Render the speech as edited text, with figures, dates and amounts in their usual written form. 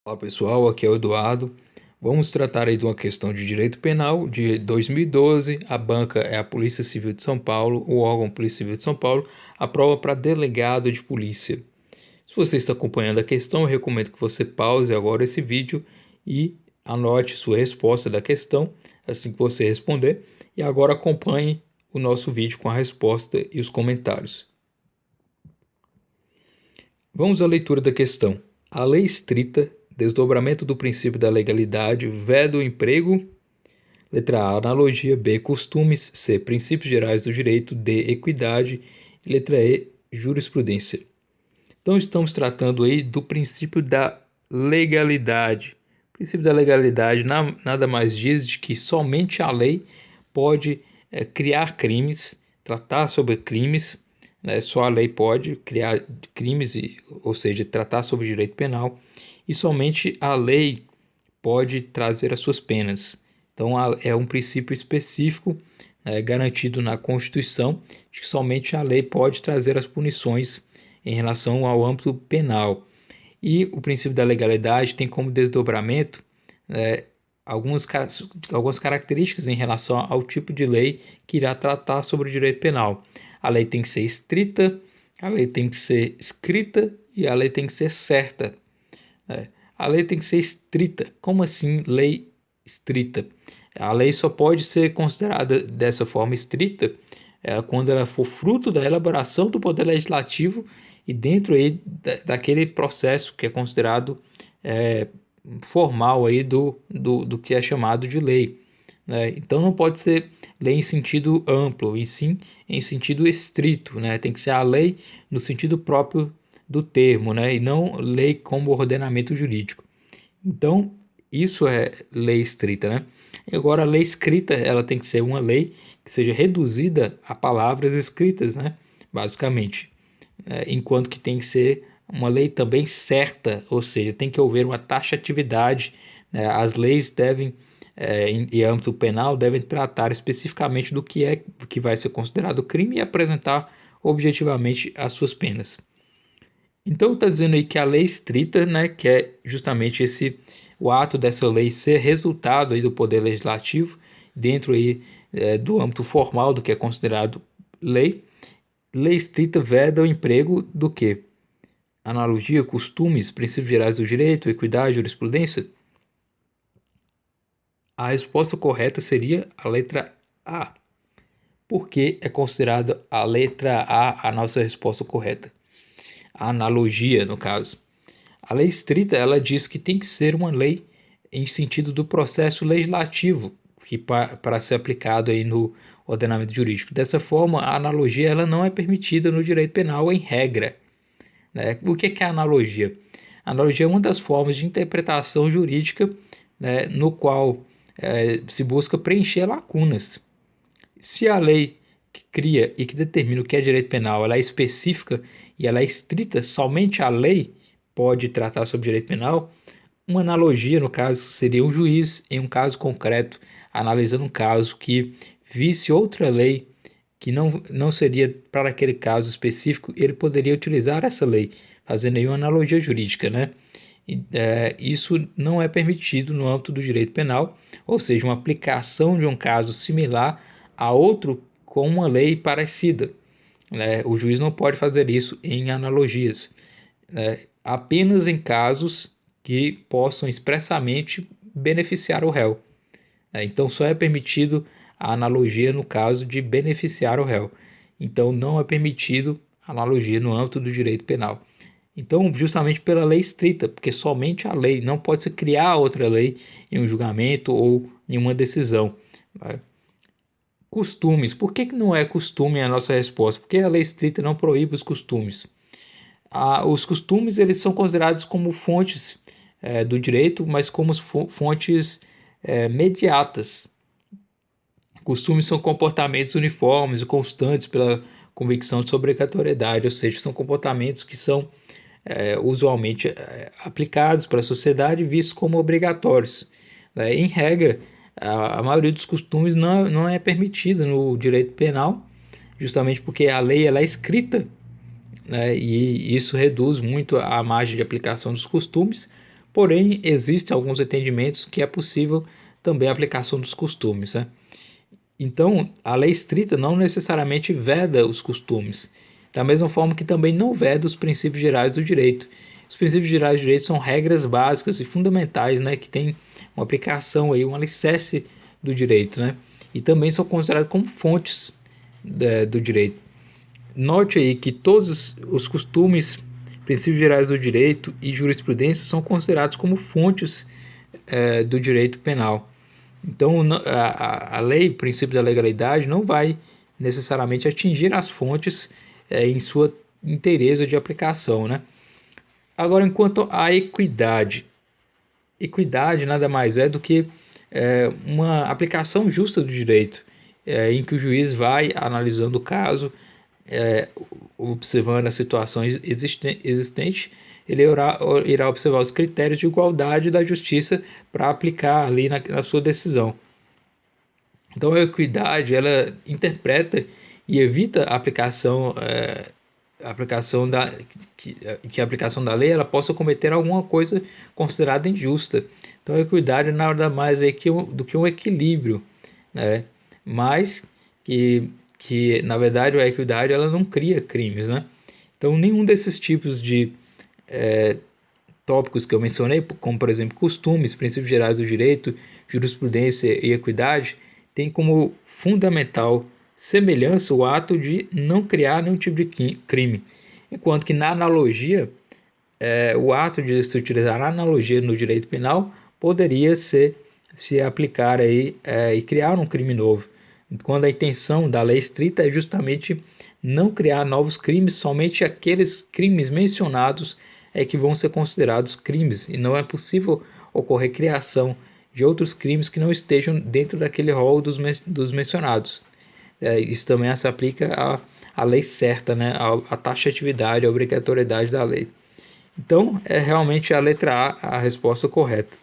Olá pessoal, aqui é o Eduardo. Vamos tratar aí de uma questão de direito penal de 2012. A banca é a Polícia Civil de São Paulo, o órgão Polícia Civil de São Paulo, aprova para delegado de polícia. Se você está acompanhando a questão, eu recomendo que você pause agora esse vídeo e anote sua resposta da questão assim que você responder. E agora acompanhe o nosso vídeo com a resposta e os comentários. Vamos à leitura da questão. A lei estrita, desdobramento do princípio da legalidade, veda o emprego. Letra A, analogia. B, costumes. C, princípios gerais do direito. D, equidade. E letra E, jurisprudência. Então estamos tratando aí do princípio da legalidade. O princípio da legalidade nada mais diz de que somente a lei pode criar crimes, tratar sobre crimes, né? Só a lei pode criar crimes, ou seja, tratar sobre direito penal, e somente a lei pode trazer as suas penas. Então é um princípio específico garantido na Constituição, de que somente a lei pode trazer as punições em relação ao âmbito penal. E o princípio da legalidade tem como desdobramento algumas características em relação ao tipo de lei que irá tratar sobre o direito penal. A lei tem que ser estrita, a lei tem que ser escrita e a lei tem que ser certa. A lei tem que ser estrita. Como assim lei estrita? A lei só pode ser considerada dessa forma estrita quando ela for fruto da elaboração do poder legislativo e dentro aí daquele processo que é considerado formal aí do que é chamado de lei. Né? Então não pode ser lei em sentido amplo, e sim em sentido estrito. Né? Tem que ser a lei no sentido próprio do termo, né? E não lei como ordenamento jurídico. Então, isso é lei estrita, né? E agora, a lei escrita, ela tem que ser uma lei que seja reduzida a palavras escritas, né? Basicamente. Enquanto que tem que ser uma lei também certa, ou seja, tem que haver uma taxatividade. Né? As leis devem, em âmbito penal, devem tratar especificamente do que vai ser considerado crime e apresentar objetivamente as suas penas. Então está dizendo aí que a lei estrita, né, que é justamente o ato dessa lei ser resultado aí do poder legislativo dentro aí do âmbito formal do que é considerado lei. Lei estrita veda o emprego do que? Analogia, costumes, princípios gerais do direito, equidade, jurisprudência. A resposta correta seria a letra A. Por que é considerada a letra A nossa resposta correta? A analogia, no caso. A lei estrita, ela diz que tem que ser uma lei em sentido do processo legislativo, que para ser aplicado aí no ordenamento jurídico. Dessa forma, a analogia ela não é permitida no direito penal em regra. Né? O que é a analogia? A analogia é uma das formas de interpretação jurídica, né, no qual se busca preencher lacunas. Se a lei que cria e que determina o que é direito penal ela é específica e ela é estrita, somente a lei pode tratar sobre direito penal. Uma analogia, no caso, seria um juiz, em um caso concreto, analisando um caso que visse outra lei que não seria para aquele caso específico, ele poderia utilizar essa lei, fazendo aí uma analogia jurídica, né? Isso não é permitido no âmbito do direito penal, ou seja, uma aplicação de um caso similar a outro com uma lei parecida. Né? O juiz não pode fazer isso em analogias, né? Apenas em casos que possam expressamente beneficiar o réu. Então, só é permitido a analogia no caso de beneficiar o réu. Então, não é permitido analogia no âmbito do direito penal. Então, justamente pela lei estrita, porque somente a lei, não pode se criar outra lei em um julgamento ou em uma decisão. Né? Costumes. Por que não é costume a nossa resposta? Porque a lei estrita não proíbe os costumes. Os costumes eles são considerados como fontes do direito, mas como fontes mediatas. Costumes são comportamentos uniformes e constantes pela convicção de obrigatoriedade, ou seja, são comportamentos que são usualmente aplicados para a sociedade vistos como obrigatórios. Né? Em regra, a maioria dos costumes não é permitida no direito penal, justamente porque a lei ela é escrita, né? E isso reduz muito a margem de aplicação dos costumes, Porém, existem alguns entendimentos que é possível também a aplicação dos costumes, né? Então, a lei estrita não necessariamente veda os costumes, da mesma forma que também não veda os princípios gerais do direito. Os princípios gerais do direito são regras básicas e fundamentais, né, que têm uma aplicação aí, um alicerce do direito, né? E também são considerados como fontes do direito. Note aí que todos os costumes, princípios gerais do direito e jurisprudência são considerados como fontes do direito penal. Então, a lei, o princípio da legalidade, não vai necessariamente atingir as fontes em sua inteireza de aplicação, né? Agora, enquanto à equidade, equidade nada mais é do que uma aplicação justa do direito, em que o juiz vai analisando o caso, observando a situação existente, ele irá observar os critérios de igualdade da justiça para aplicar ali na sua decisão. Então a equidade ela interpreta e evita a aplicação, que a aplicação da lei ela possa cometer alguma coisa considerada injusta. Então a equidade nada mais é do que um equilíbrio, né? Mas que na verdade a equidade ela não cria crimes, né? Então nenhum desses tipos de tópicos que eu mencionei, como por exemplo costumes, princípios gerais do direito, jurisprudência e equidade, tem como fundamental semelhança o ato de não criar nenhum tipo de crime, enquanto que na analogia, o ato de se utilizar a analogia no direito penal poderia se aplicar aí, e criar um crime novo, quando a intenção da lei estrita é justamente não criar novos crimes, somente aqueles crimes mencionados que vão ser considerados crimes, e não é possível ocorrer criação de outros crimes que não estejam dentro daquele rol dos mencionados. Isso também se aplica à lei certa, né? À taxatividade, à obrigatoriedade da lei. Então, é realmente a letra A a resposta correta.